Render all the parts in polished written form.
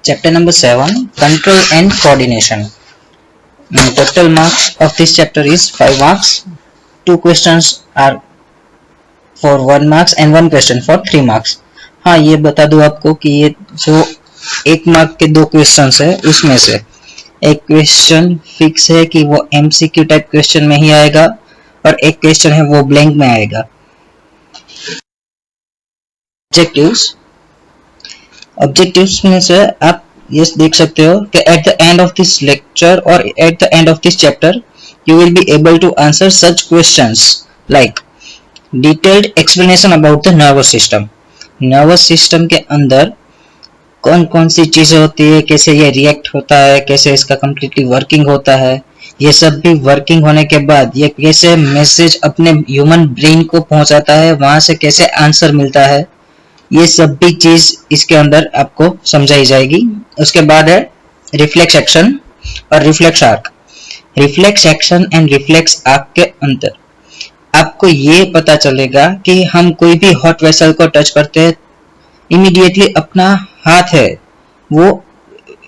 Chapter number 7, Control and Coordination. Total marks of this chapter is 5 marks. 2 questions are for 1 marks and 1 question for 3 marks. हाँ, ये बता दूं आपको कि ये जो 1 मार्क के 2 क्वेश्चंस है उसमें से एक क्वेश्चन फिक्स है कि वो MCQ टाइप क्वेश्चन में ही आएगा और एक क्वेश्चन है वो ब्लैंक में आएगा. ऑब्जेक्टिव्स में से आप ये देख सकते हो कि at the end of this lecture और at the end of this chapter you will be able to answer such questions like detailed explanation about the nervous system. Nervous system के अंदर कौन कौन सी चीजें होती है, कैसे ये रिएक्ट होता है, कैसे इसका कंप्लीटली वर्किंग होता है, ये सब भी वर्किंग होने के बाद ये कैसे मैसेज अपने ह्यूमन ब्रेन को पहुंचाता है, वहां से कैसे आंसर मिलता है, ये सब भी चीज इसके अंदर आपको समझाई जाएगी. उसके बाद है रिफ्लेक्स एक्शन और reflex arc. Reflex action and reflex arc के अंदर आपको ये पता चलेगा कि हम कोई भी हॉट वेसल को टच करते हैं, इमीडिएटली अपना हाथ है वो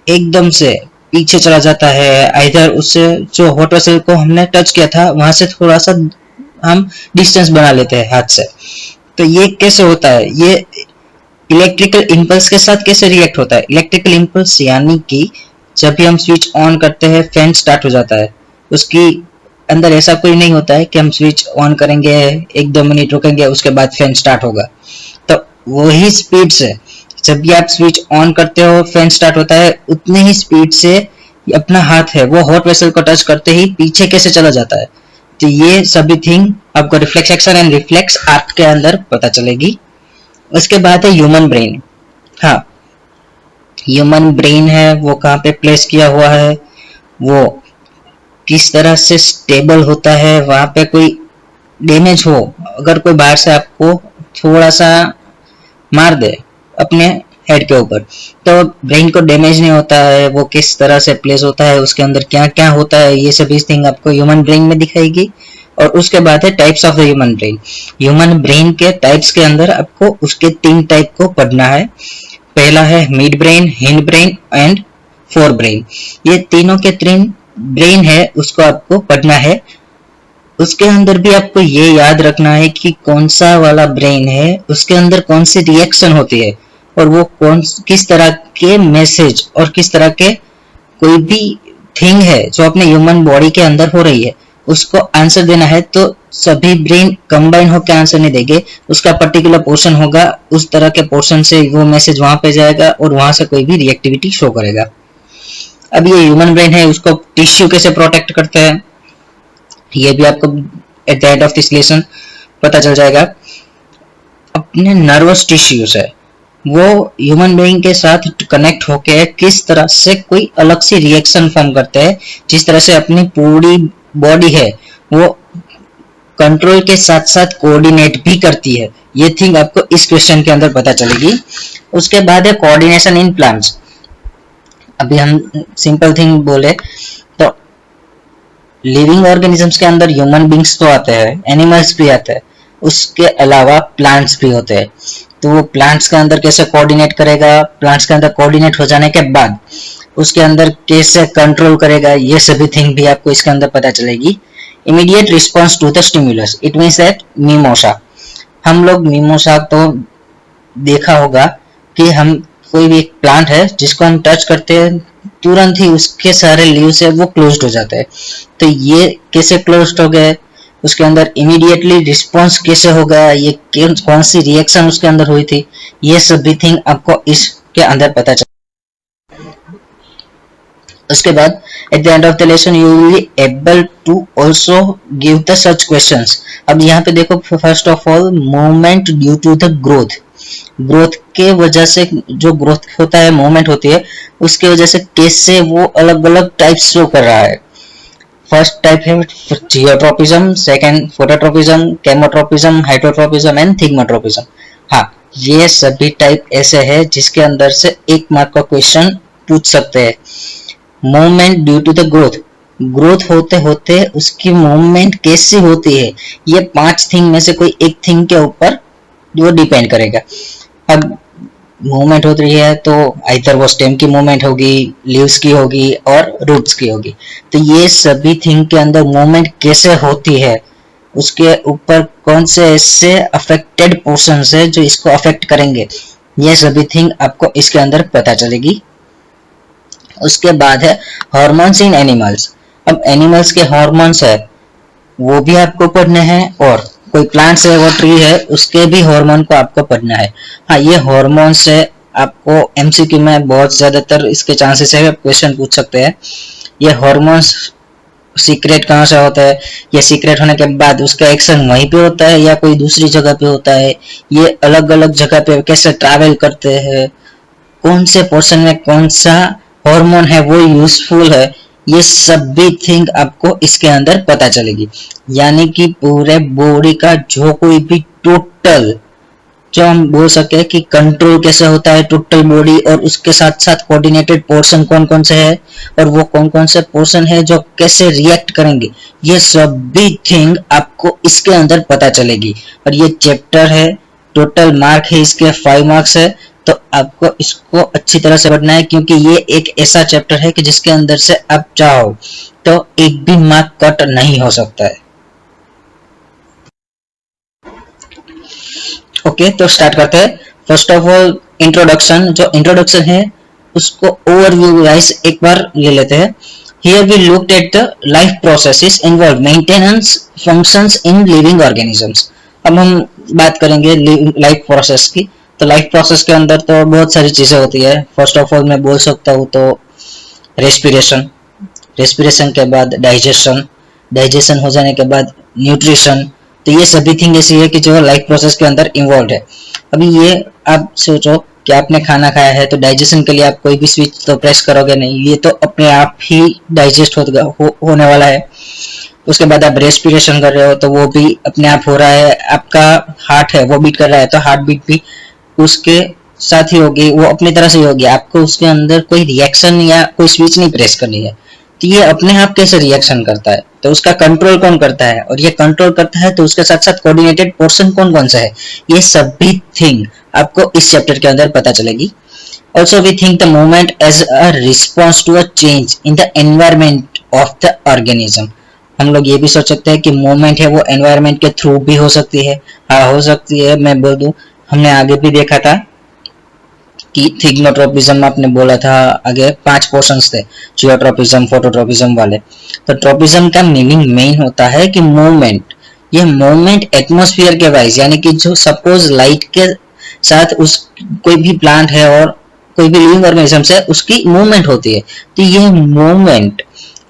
एकदम से पीछे चला जाता है, आइदर उससे जो हॉट वेसल को हमने टच किया था वहां से थोड़ा सा हम डिस्टेंस बना लेते हैं हाथ से. तो ये कैसे होता है, ये इलेक्ट्रिकल इंपल्स के साथ कैसे रिएक्ट होता है. इलेक्ट्रिकल इंपल्स यानी कि जब भी हम स्विच ऑन करते हैं फैन स्टार्ट हो जाता है, उसकी अंदर ऐसा कोई नहीं होता है कि हम स्विच ऑन करेंगे 1-2 मिनट रुकेंगे उसके बाद फैन स्टार्ट होगा. तो वही स्पीड से जब भी आप स्विच ऑन करते हो फैन स्टार्ट होता है, उतने ही स्पीड से अपना हाथ है वो हॉट वेसल को टच करते ही पीछे कैसे चला जाता है. तो ये सभी थिंग आपको reflex action and reflex arc के अंदर पता चलेगी. उसके बाद है ह्यूमन ब्रेन. हाँ, ह्यूमन ब्रेन है वो कहाँ पे प्लेस किया हुआ है, वो किस तरह से स्टेबल होता है, वहां पे कोई डैमेज हो, अगर कोई बाहर से आपको थोड़ा सा मार दे अपने हेड के ऊपर तो ब्रेन को डैमेज नहीं होता है, वो किस तरह से प्लेस होता है, उसके अंदर क्या क्या होता है, ये सभी थिंग आपको ह्यूमन ब्रेन में दिखाएगी. और उसके बाद है types of the human brain. Human brain के टाइप्स के अंदर आपको उसके 3 टाइप को पढ़ना है. पहला है mid brain, hind brain and fore brain. ये तीनों के 3 ब्रेन है उसको आपको पढ़ना है. उसके अंदर भी आपको ये याद रखना है कि कौन सा वाला ब्रेन है उसके अंदर कौन सी रिएक्शन होती है और वो किस तरह के मैसेज और किस तरह के कोई भी थिंग है जो अपने ह्यूमन बॉडी के अंदर हो रही है उसको आंसर देना है. तो सभी ब्रेन कंबाइन होकर आंसर नहीं देंगे, उसका पर्टिकुलर पोर्शन होगा, उस तरह के पोर्शन से वो मैसेज वहां पे जाएगा और वहां से कोई भी रिएक्टिविटी शो करेगा. अब ये ह्यूमन ब्रेन है उसको टिश्यू कैसे प्रोटेक्ट करते हैं ये भी आपको eight the end of this lesson पता चल जाएगा. अपने नर्वस टिश्यूज है वो ह्यूमन बीइंग के साथ कनेक्ट होके किस तरह से कोई अलग सी रिएक्शन फॉर्म करते हैं, जिस तरह से अपनी पूरी बॉडी है वो कंट्रोल के साथ साथ कोऑर्डिनेट भी करती है. ये थिंग आपको इस क्वेश्चन के अंदर पता चलेगी. उसके बाद है कोऑर्डिनेशन इन प्लांट्स. अभी हम सिंपल थिंग बोले तो लिविंग ऑर्गेनिजम्स के अंदर ह्यूमन बींग्स तो आते हैं, एनिमल्स भी आते हैं, उसके अलावा प्लांट्स भी होते हैं. तो वो प्लांट्स के अंदर कैसे कोऑर्डिनेट करेगा, प्लांट्स के अंदर कोऑर्डिनेट हो जाने के बाद उसके अंदर कैसे कंट्रोल करेगा, ये सभी थिंग भी आपको इसके अंदर पता चलेगी. Immediate response to the stimulus, it means that mimosa. हम लोग मिमोसा तो देखा होगा कि हम कोई भी एक प्लांट है जिसको हम टच करते हैं तुरंत ही उसके सारे लीव्स है वो क्लोज्ड हो जाते हैं. तो ये कैसे क्लोज्ड हो गए, उसके अंदर इमीडिएटली रिस्पॉन्स कैसे होगा, ये कौन सी रिएक्शन उसके अंदर हुई थी, ये सभी थिंग आपको इसके अंदर पता चल. उसके बाद at the end of the lesson you will be able to also give the such questions. अब यहाँ पे देखो, first of all movement due to the growth. Growth के वजह से जो ग्रोथ होता है, मूवमेंट होती है, उसके वजह से कैसे वो अलग अलग टाइप्स शो कर रहा है. फर्स्ट टाइप है geotropism, second phototropism, केमोट्रोपिज्म, hydrotropism and thigmotropism. हाँ, ये सभी टाइप ऐसे है जिसके अंदर से 1 मार्क का क्वेश्चन पूछ सकते हैं. Movement due to the growth, growth होते होते उसकी मूवमेंट कैसी होती है, ये 5 थिंग में से कोई एक थिंग के ऊपर वो डिपेंड करेगा. अब मूवमेंट हो रही है तो आइदर वो स्टेम की मूवमेंट होगी, लीव्स की होगी और रूट्स की होगी। तो ये सभी थिंग के अंदर मूवमेंट कैसे होती है, उसके ऊपर कौन से ऐसे अफेक्टेड पोर्शंस है जो इसको अफेक्ट करेंगे, ये सभी थिंग आपको इसके अंदर पता चलेगी। उसके बाद है हार्मोन्स इन एनिमल्स। अब एनिमल्स के हार्मोन्स है वो भी आपको पढ़ने हैं, और कोई प्लांट्स है वो ट्री है उसके भी हार्मोन को आपको पढ़ना है। हाँ, ये हार्मोन्स है, आपको एमसीक्यू में बहुत ज्यादातर इसके चांसेस है क्वेश्चन पूछ सकते हैं। ये हार्मोन्स सीक्रेट कहाँ से होता है, ये सीक्रेट होने के बाद उसका एक्शन वहीं पे होता है या कोई दूसरी जगह पे होता है, ये अलग अलग जगह पे कैसे ट्रैवल करते हैं, कौन से पोर्शन में कौन सा हार्मोन है वो यूजफुल है, ये सब भी थिंग आपको इसके अंदर पता चलेगी। यानी कि पूरे बॉडी का जो कोई भी टोटल, जो हम बोल सके कि कंट्रोल कैसे होता है टोटल बॉडी, और उसके साथ साथ कोऑर्डिनेटेड पोर्शन कौन कौन से है और वो कौन कौन से पोर्शन है जो कैसे रिएक्ट करेंगे, ये सब भी थिंग आपको इसके अंदर पता चलेगी। और ये चैप्टर है, टोटल मार्क है इसके 5 मार्क्स है, तो आपको इसको अच्छी तरह से पढ़ना है, क्योंकि ये एक ऐसा चैप्टर है कि जिसके अंदर से आप चाहो तो एक भी मार्क कट नहीं हो सकता है। ओके, तो स्टार्ट करते हैं। फर्स्ट ऑफ ऑल इंट्रोडक्शन, जो इंट्रोडक्शन है उसको ओवरव्यू वाइज एक बार ले लेते हैं। Here we looked at the life processes involve maintenance functions in living organisms. अब हम बात करेंगे लाइफ प्रोसेस की। तो लाइफ प्रोसेस के अंदर तो बहुत सारी चीजें होती है। फर्स्ट ऑफ ऑल मैं बोल सकता हूँ तो रेस्पिरेशन, रेस्पिरेशन के बाद डाइजेशन, डाइजेशन हो जाने के बाद न्यूट्रिशन। तो ये सभी थिंग ऐसी है कि जो लाइफ प्रोसेस के अंदर इन्वॉल्व है। अभी ये आप सोचो कि आपने खाना खाया है तो डाइजेशन के लिए आप कोई भी स्विच तो प्रेस करोगे नहीं, ये तो अपने आप ही डाइजेस्ट होने वाला है। उसके बाद आप रेस्पिरेशन कर रहे हो तो वो भी अपने आप हो रहा है। आपका हार्ट है वो बीट कर रहा है तो हार्ट बीट भी उसके साथ ही होगी, वो अपनी तरह से ही होगी। आपको उसके अंदर कोई रिएक्शन या कोई स्विच नहीं प्रेस करनी है। तो ये अपने आप कैसे रिएक्शन करता है, तो उसका कंट्रोल कौन करता है, और ये कंट्रोल करता है तो उसके साथ साथ कोऑर्डिनेटेड पोर्शन कौन कौन सा है, ये सभी थिंग आपको इस चैप्टर के अंदर पता चलेगी। Also we think the movement as a response to a change in the environment of the organism। हम लोग ये भी सोच सकते हैं कि मूवमेंट है वो एनवायरमेंट के थ्रू भी हो सकती है। हाँ, हो सकती है। मैं बोल दूं, हमने आगे भी देखा था कि थिग्नोट्रोपिज्म आपने बोला था, आगे 5 पोर्शंस थे, जियोट्रोपिज्म, फोटोट्रोपिज्म वाले। तो ट्रोपिज्म का मीनिंग मेन होता है कि मूवमेंट। ये मूवमेंट एटमॉस्फेयर के वाइज, यानी कि जो सपोज लाइट के साथ उस कोई भी प्लांट है और कोई भी लिविंग ऑर्गेनिज्म है उसकी मूवमेंट होती है, तो ये मूवमेंट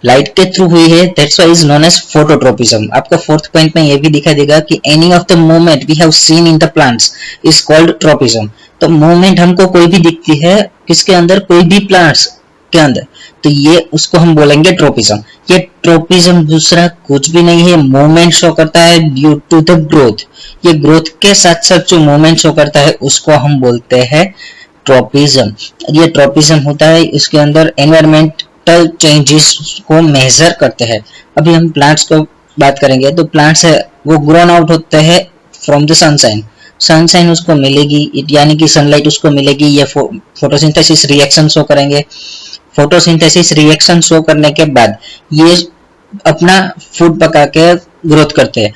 लाइट के थ्रू हुई है। That's why is known as phototropism. आपको 4th पॉइंट में ये भी दिखाई देगा कि any of the movement we have seen in the plants is called tropism. तो मूवमेंट हमको कोई भी दिखती है किसके अंदर, कोई भी प्लांट्स के अंदर, तो ये उसको हम बोलेंगे ट्रोपिज्म। ये ट्रोपिज्म दूसरा कुछ भी नहीं है, मूवमेंट शो करता है ड्यू टू द ग्रोथ। ये ग्रोथ के साथ साथ जो मूवमेंट शो करता है उसको हम बोलते हैं ट्रोपिज्म। ये ट्रोपिज्म होता है, इसके अंदर एनवायरमेंटल चेंजेस को मेजर करते हैं। अभी हम प्लांट्स को बात करेंगे तो प्लांट्स है वो ग्रोन आउट होते हैं फ्रॉम द सनशाइन। सनशाइन उसको मिलेगी, यानी कि सनलाइट उसको मिलेगी। ये फोटोसिंथेसिस रिएक्शन शो करेंगे। फोटोसिंथेसिस रिएक्शन शो करने के बाद ये अपना फूड पका के ग्रोथ करते हैं।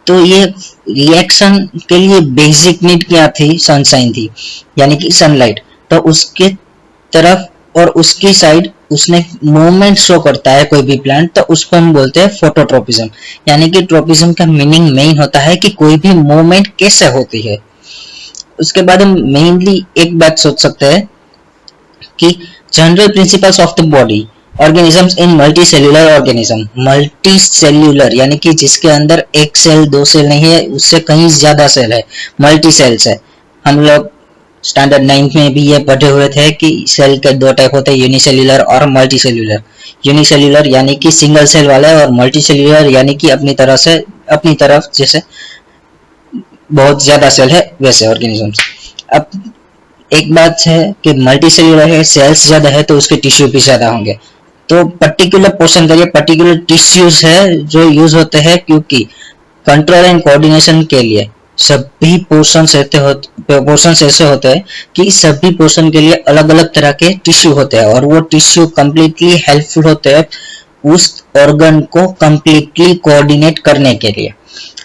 तो ये रिएक्शन के लिए बेसिक नीड क्या थी, सनशाइन थी, यानी कि सनलाइट। तो उसके तरफ और उसकी साइड उसने मूवमेंट शो करता है कोई भी प्लांट, तो उसको हम बोलते हैं फोटोट्रोपिज्म। यानी कि ट्रोपिज्म का मीनिंग मेन होता है कि कोई भी मूवमेंट कैसे होती है। उसके बाद हम मेनली एक बात सोच सकते हैं कि general principles of the body organisms in multi cellular organism. Multi cellular यानी कि जिसके अंदर एक सेल, 2 सेल नहीं है, उससे कहीं ज्यादा सेल है, मल्टी सेल्स है। हम लोग स्टैंडर्ड 9 में भी ये पढ़े हुए थे कि सेल के 2 टाइप होते हैं, यूनिसेल्यूलर और मल्टी सेल्यूलर। यूनिसेल्यूलर यानी कि सिंगल सेल वाले, और मल्टी सेल्यूलर यानी कि अपनी तरफ जैसे बहुत ज्यादा सेल है वैसे ऑर्गेनिजम्स। अब एक बात है कि मल्टी सेल्यूलर है, सेल्स ज्यादा है तो उसके टिश्यू भी ज्यादा होंगे। तो पर्टिकुलर पोर्शन करिए, पर्टिकुलर टिश्यूज है जो यूज होते हैं, क्योंकि कंट्रोल एंड कोऑर्डिनेशन के लिए सभी पोर्शंस ऐसे होते हैं कि सभी पोर्शन के लिए अलग अलग तरह के टिश्यू होते हैं और वो टिश्यू कंप्लीटली हेल्पफुल होते हैं उस ऑर्गन को कंप्लीटली कोऑर्डिनेट करने के लिए।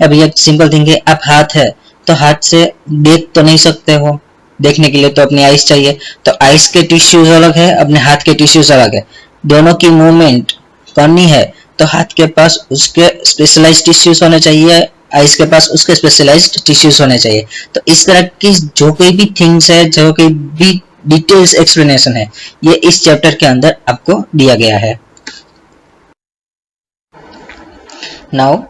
अब ये सिंपल थिंग है, आप हाथ है तो हाथ से देख तो नहीं सकते हो, देखने के लिए तो अपनी आइज चाहिए, तो आइज के टिश्यूज अलग है, अपने हाथ के टिश्यूज अलग है। दोनों की मूवमेंट करनी है तो हाथ के पास उसके स्पेशलाइज्ड टिश्यूज होने चाहिए, आइज के पास उसके स्पेशलाइज्ड टिश्यूज होने चाहिए। तो इस तरह की जो कोई भी थिंग्स है, जो कोई भी डिटेल्स एक्सप्लेनेशन है, ये इस चैप्टर के अंदर आपको दिया गया है। Now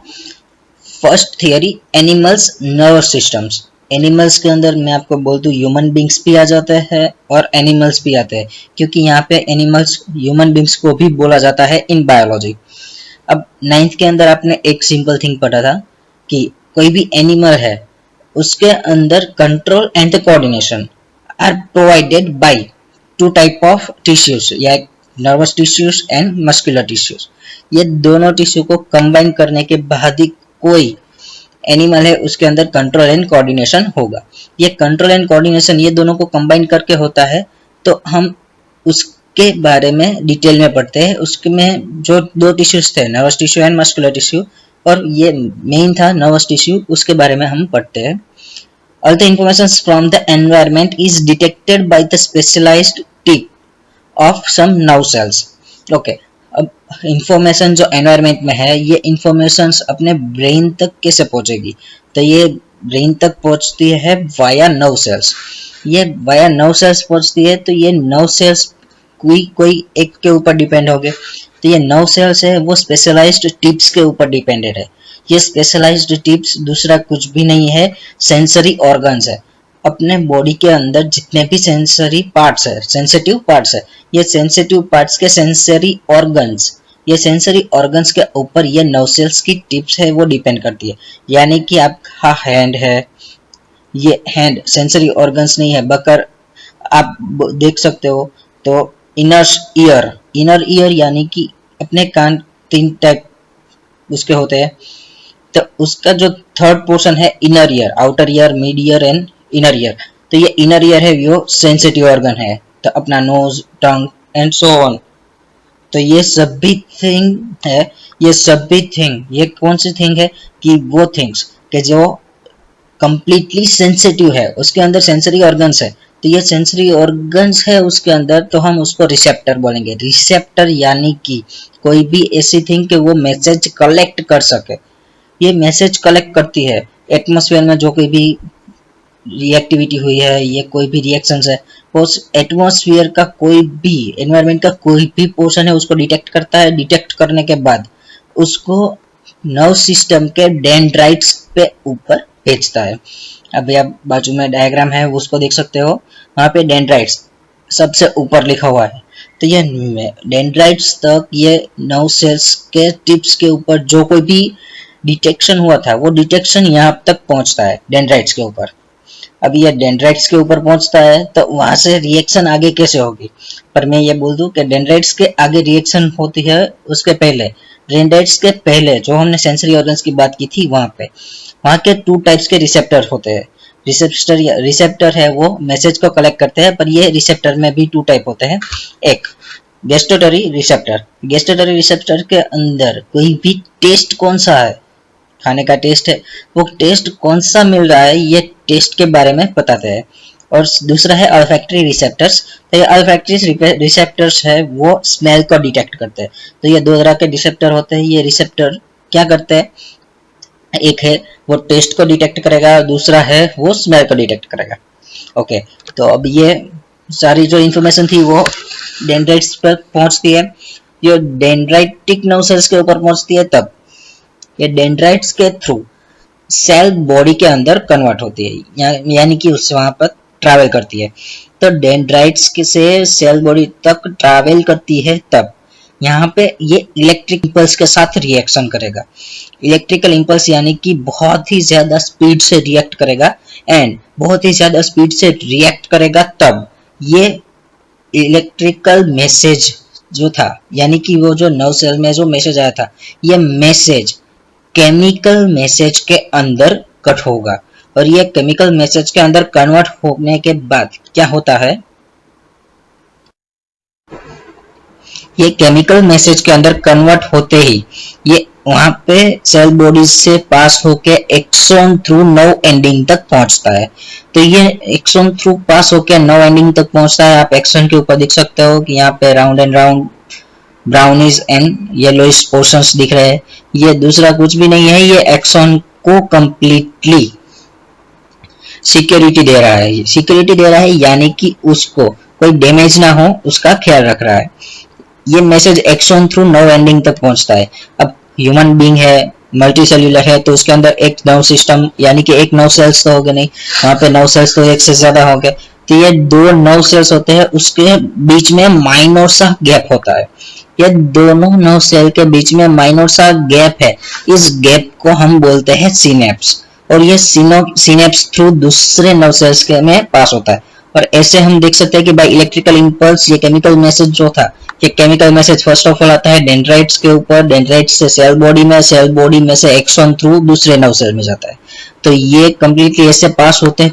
first theory, animals nervous systems. Animals के अंदर मैं आपको बोल दूं ह्यूमन बींग्स भी आ जाते हैं और एनिमल्स भी आते हैं, क्योंकि यहाँ पे एनिमल्स ह्यूमन बींग्स को भी बोला जाता है इन बायोलॉजी। अब 9th के अंदर आपने एक सिंपल थिंग पढ़ा था कि कोई भी एनिमल है उसके अंदर control and the coordination are provided by two type of tissues, या nervous tissues and muscular tissues. ये दोनों टिश्यू को कंबाइन करने के बाद ही कोई एनिमल है उसके अंदर कंट्रोल एंड कोऑर्डिनेशन होगा। ये कंट्रोल एंड कोऑर्डिनेशन ये दोनों को कंबाइन करके होता है, तो हम उसके बारे में डिटेल में पढ़ते हैं। उसके में जो दो टिश्यूज थे, nervous tissue and muscular tissue, और ये मेन था नर्वस टिश्यू, उसके बारे में हम पढ़ते हैं। All the information from the environment is detected by the specialized tip of some nerve cells. Okay. अब इंफॉर्मेशन जो एनवायरमेंट में है, ये इंफॉर्मेशन अपने ब्रेन तक कैसे पहुंचेगी? तो ये ब्रेन तक पहुंचती है वाया नर्व सेल्स। ये वाया नर्व सेल्स पहुंचती है, तो ये नर्व सेल्स कोई एक के ऊपर डिपेंड हो गए, तो ये नर्व सेल्स है वो स्पेशलाइज्ड टिप्स के ऊपर डिपेंडेड है। ये स्पेशलाइज्ड टिप्स दूसरा कुछ भी नहीं है, सेंसरी ऑर्गन्स है। अपने बॉडी के अंदर जितने भी सेंसरी पार्ट्स है, सेंसिटिव पार्ट्स है, ये सेंसिटिव पार्ट्स के सेंसरी ऑर्गन्स, ये सेंसरी ऑर्गन्स के ऊपर ये नर्व सेल्स की टिप्स है वो डिपेंड करती है। यानी कि आपका हैंड है, ये हैंड सेंसरी ऑर्गन्स नहीं है, बकर आप देख सकते हो। तो इनर ईयर यानी कि अपने कान 3 टाइप उसके होते हैं, तो उसका जो थर्ड पोर्शन है inner ear, outer ear, mid year and inner ear. तो ये इनर ईयर है वो सेंसिटिव ऑर्गन है, तो अपना nose, tongue and so on. तो ये सभी थिंग है, ये सभी थिंग, ये कौन सी थिंग है कि वो थिंग्स के जो कंप्लीटली सेंसिटिव है, उसके अंदर सेंसरी ऑर्गन्स है। तो ये सेंसरी ऑर्गन्स है उसके अंदर, तो हम उसको रिसेप्टर बोलेंगे। रिसेप्टर यानी कि कोई भी ऐसी थिंग कि वो मैसेज कलेक्ट कर सके। ये मैसेज कलेक्ट करती है एटमॉस्फेयर में, जो कोई भी रिएक्टिविटी हुई है, ये कोई भी रिएक्शंस है, उस एटमॉस्फेयर का कोई भी, एनवायरनमेंट का कोई भी पोर्शन है उसको डिटेक्ट करता है। डिटेक्ट करने के बाद उसको नर्व सिस्टम के डेंड्राइट्स पे ऊपर भेजता है। अभी आप बाजू में डायग्राम है उसको देख सकते हो, वहां पे डेंड्राइट्स सबसे ऊपर लिखा हुआ है। तो ये डेंड्राइट्स तक, ये नर्व सेल्स के टिप्स के ऊपर जो कोई भी डिटेक्शन हुआ था, वो डिटेक्शन यहाँ तक पहुंचता है डेंड्राइट्स के ऊपर। अब ये डेंड्राइट्स के ऊपर पहुंचता है, तो वहां से रिएक्शन आगे कैसे होगी? पर मैं ये बोल दूं कि डेंड्राइट्स के आगे रिएक्शन होती है उसके पहले, डेंड्राइट्स के पहले जो हमने सेंसरी ऑर्गन्स की बात की थी, वहां के 2 टाइप्स के रिसेप्टर होते हैं। रिसेप्टर है वो मैसेज को कलेक्ट करते हैं, पर ये रिसेप्टर में भी 2 टाइप होते हैं। एक गेस्टेटरी रिसेप्टर, गेस्टेटरी रिसेप्टर के अंदर कोई भी टेस्ट कौन सा है, खाने का टेस्ट है, वो टेस्ट कौन सा मिल रहा है, ये टेस्ट के बारे में बताते हैं। और दूसरा है अल्फैक्टरी रिसेप्टर्स, तो ये अल्फैक्टरी रिसेप्टर्स है वो स्मेल को डिटेक्ट करते हैं। तो ये 2 तरह के रिसेप्टर होते हैं। ये रिसेप्टर क्या करते हैं? एक है वो टेस्ट को डिटेक्ट करेगा, दूसरा है वो स्मेल को डिटेक्ट करेगा। ओके, तो अब ये सारी जो इंफॉर्मेशन थी वो डेंड्राइट्स पर पहुंचती है। ये डेंड्राइटिक नर्व सेल्स के ऊपर पहुंचती है, तब ये डेंड्राइट्स के थ्रू सेल बॉडी के अंदर कन्वर्ट होती है, यानी कि उससे वहां पर ट्रैवल करती है। तो डेंड्राइट्स से सेल बॉडी तक ट्रैवल करती है, तब यहाँ पे ये इलेक्ट्रिक इंपल्स के साथ रिएक्शन करेगा। इलेक्ट्रिकल इंपल्स यानी कि बहुत ही ज्यादा स्पीड से रिएक्ट करेगा, एंड बहुत ही ज्यादा स्पीड से रिएक्ट करेगा, तब ये इलेक्ट्रिकल मैसेज जो था, यानी कि वो जो नर्व सेल में जो मैसेज आया था, ये मैसेज केमिकल मैसेज के अंदर कट होगा। और ये केमिकल मैसेज के अंदर कन्वर्ट होने के बाद क्या होता है, ये केमिकल मैसेज के अंदर कन्वर्ट होते ही ये वहां पे सेल बॉडीज से पास होके एक्सॉन थ्रू नर्व एंडिंग तक पहुंचता है। तो ये एक्सॉन थ्रू पास होके नर्व एंडिंग तक पहुंचता है। आप एक्सॉन के ऊपर देख सकते हो कि यहाँ पे round and round brownish and yellowish portions दिख रहे हैं। ये दूसरा कुछ भी नहीं है, ये एक्सॉन को कंप्लीटली सिक्योरिटी दे रहा है। सिक्योरिटी दे रहा है यानी कि उसको कोई डैमेज ना हो उसका ख्याल रख रहा है। ये message axon through nerve ending तक पहुंचता है। अब ह्यूमन बीइंग है, मल्टी सेल्यूलर है, तो उसके अंदर एक नर्व सिस्टम यानी कि एक नर्व सेल्स तो होंगे नहीं, वहां पे नर्व सेल्स तो एक से ज्यादा होंगे। तो ये दो नर्व सेल्स होते हैं, उसके बीच में माइनर सा गैप होता है। ये दोनों नर्व सेल के बीच में माइनर सा गैप है, इस गैप को हम बोलते हैं सिनेप्स। और ये सिनेप्स थ्रू दूसरे नर्व सेल्स के में पास होता है। और ऐसे हम देख सकते हैं कि बाय इलेक्ट्रिकल इंपल्स ये केमिकल मैसेज जो था, ये chemical message first of all आता है डेंड्राइट्स के ऊपर, डेंड्राइट्स से सेल बॉडी में, सेल बॉडी में से एक्सॉन थ्रू दूसरे नर्व सेल में जाता है। तो ये कंप्लीटली ऐसे पास होते हैं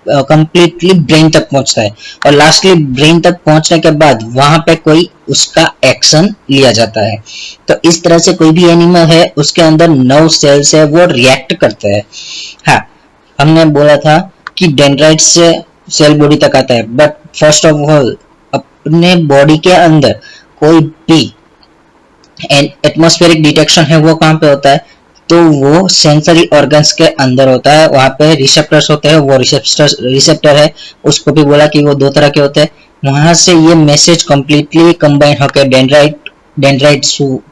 कंप्लीटली ब्रेन तक पहुंचता है। और लास्टली ब्रेन तक पहुंचने के बाद वहां पे कोई उसका एक्शन लिया जाता है। तो इस तरह से कोई भी एनिमल है उसके अंदर नर्व सेल्स है वो रिएक्ट करते हैं। हाँ, हमने बोला था कि डेंड्राइट्स से सेल बॉडी तक आता है, बट फर्स्ट ऑफ ऑल अपने बॉडी के अंदर कोई भी एटमॉस्फेरिक डिटेक्शन है वो कहाँ पे होता है, तो वो सेंसरी ऑर्गन्स के अंदर होता है। वहां पे रिसेप्टर्स होते हैं, वो रिसेप्टर है, उसको भी बोला कि वो दो तरह के होते हैं। वहां से ये मैसेज कंप्लीटली कंबाइन होकर dendrite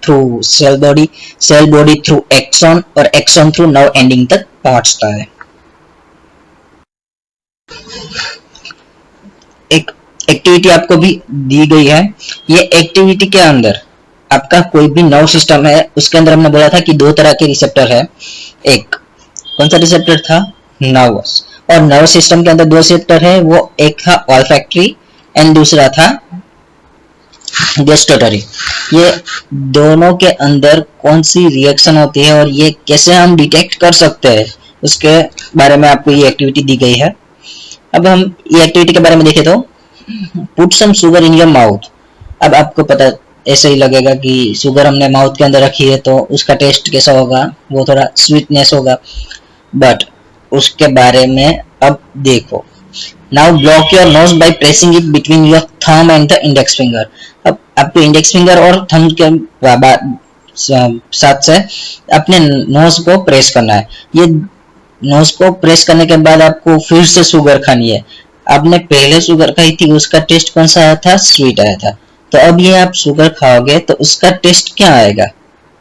through cell body through axon और एक्सॉन थ्रू नर्व एंडिंग तक पहुंचता है। एक एक्टिविटी आपको भी दी गई है। ये एक्टिविटी के अंदर आपका कोई भी नर्व सिस्टम है, उसके अंदर हमने बोला था कि दो तरह के रिसेप्टर है। एक कौन सा रिसेप्टर था, नर्वस। और नर्व सिस्टम के अंदर दो रिसेप्टर है, वो एक था ऑल्फैक्टरी एंड दूसरा था गेस्टोटरी। ये दोनों के अंदर कौन सी रिएक्शन होती है और ये कैसे हम डिटेक्ट कर सकते हैं, उसके बारे में आपको ये एक्टिविटी दी गई है। अब हम ये एक्टिविटी के बारे में देखें तो put some sugar in your mouth. अब आपको पता ऐसे ही लगेगा कि शुगर हमने माउथ के अंदर रखी है तो उसका टेस्ट कैसा होगा, वो थोड़ा स्वीटनेस होगा। बट उसके बारे में अब देखो, now block your nose by pressing it between your thumb and the index finger. अब आपको इंडेक्स फिंगर और थंब के साथ से अपने नोज को प्रेस करना है। ये नोज को प्रेस करने के बाद आपको फिर से शुगर खानी है। आपने पहले शुगर खाई थी, उसका टेस्ट कौन सा आया था, स्वीट आया था। तो अब ये आप शुगर खाओगे तो उसका टेस्ट क्या आएगा,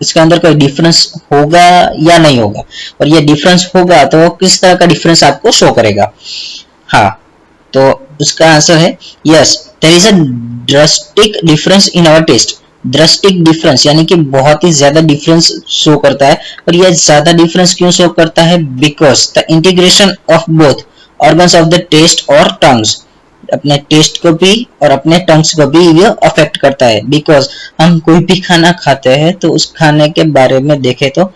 इसके अंदर कोई डिफरेंस होगा या नहीं होगा। और ये डिफरेंस होगा तो वो किस तरह का डिफरेंस आपको शो करेगा। हाँ, तो उसका आंसर है yes, there is a drastic difference in our taste. Drastic difference यानी कि बहुत ही ज्यादा डिफरेंस शो करता है। और ये ज्यादा डिफरेंस क्यों शो करता है, because the integration of both organs of the taste और टंग्स, अपने टेस्ट को भी और अपने टंग्स को भी ये अफेक्ट करता है। बिकॉज हम कोई भी खाना खाते हैं तो उस खाने के बारे में देखें तो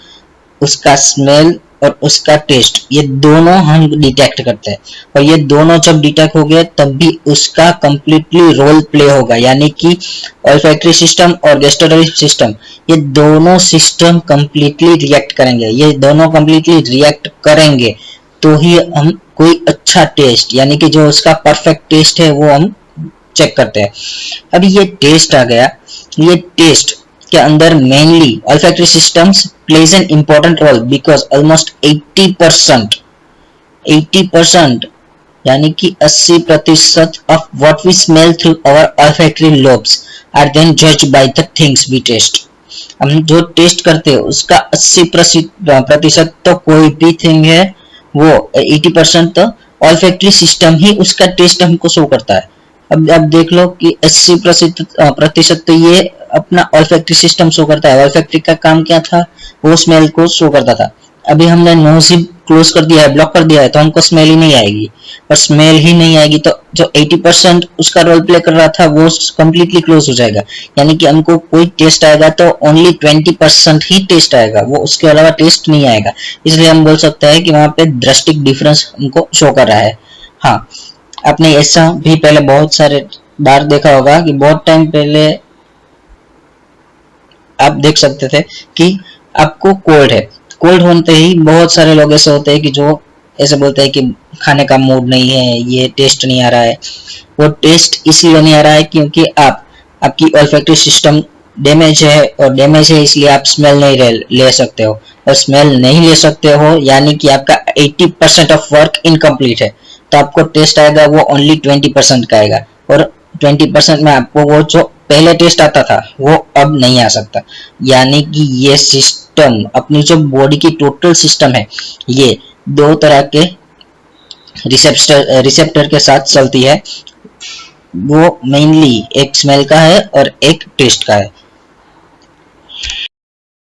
उसका स्मेल और उसका टेस्ट, ये दोनों हम डिटेक्ट करते हैं। और ये दोनों जब डिटेक्ट हो गए तब भी उसका कंप्लीटली रोल प्ले होगा, यानी कि ऑल्फैक्टरी सिस्टम और गेस्टोटरी सिस्टम, ये दोनों सिस्टम कंप्लीटली रिएक्ट करेंगे। ये दोनों कंप्लीटली रिएक्ट करेंगे तो ही हम कोई अच्छा टेस्ट यानी कि जो उसका परफेक्ट टेस्ट है वो हम चेक करते हैं। अब ये टेस्ट आ गया, ये टेस्ट के अंदर mainly olfactory systems plays an important role because almost 80% यानी कि 80% of what we smell through our olfactory lobes are then judged by the things we taste. हम जो टेस्ट करते हैं उसका 80% तो कोई भी थिंग है वो 80% तो ऑल्फैक्टरी सिस्टम ही उसका टेस्ट हमको शो करता है। अब देख लो कि 80% तो ये अपना ऑल्फैक्टरी सिस्टम शो करता है। ऑल्फैक्टरी का काम क्या था, वो स्मेल को शो करता था। अभी हमने नोज ही क्लोज कर दिया है, ब्लॉक कर दिया है, तो हमको स्मेल ही नहीं आएगी। और स्मेल ही नहीं आएगी तो जो 80% उसका रोल प्ले कर रहा था वो कंप्लीटली क्लोज हो जाएगा। यानी कि हमको कोई टेस्ट आएगा तो ओनली 20% ही टेस्ट आएगा, वो उसके अलावा टेस्ट नहीं आएगा। इसलिए हम बोल सकते हैं कि वहां पे ड्रास्टिक डिफरेंस हमको शो कर रहा है। हाँ, आपने ऐसा भी पहले बहुत सारे बार देखा होगा कि बहुत टाइम पहले आप देख सकते थे कि आपको कोल्ड है, कोल्ड होते ही बहुत सारे लोग ऐसे होते हैं कि जो ऐसे बोलते हैं कि खाने का मूड नहीं है, ये टेस्ट नहीं आ रहा है। वो टेस्ट इसलिए नहीं आ रहा है क्योंकि आपकी ऑल्फैक्टरी सिस्टम डैमेज है, और डैमेज है इसलिए आप स्मेल नहीं ले सकते हो, और स्मेल नहीं ले सकते हो यानी कि आपका 80% ऑफ वर्क इनकम्प्लीट है। तो आपको टेस्ट आएगा वो ओनली 20% का आएगा, और 20% में आपको वो जो पहले टेस्ट आता था वो अब नहीं आ सकता। यानी कि ये सिस्टम, अपनी जो बॉडी की टोटल सिस्टम है, ये दो तरह के रिसेप्टर के साथ चलती है। वो मेनली एक स्मेल का है और एक टेस्ट का है।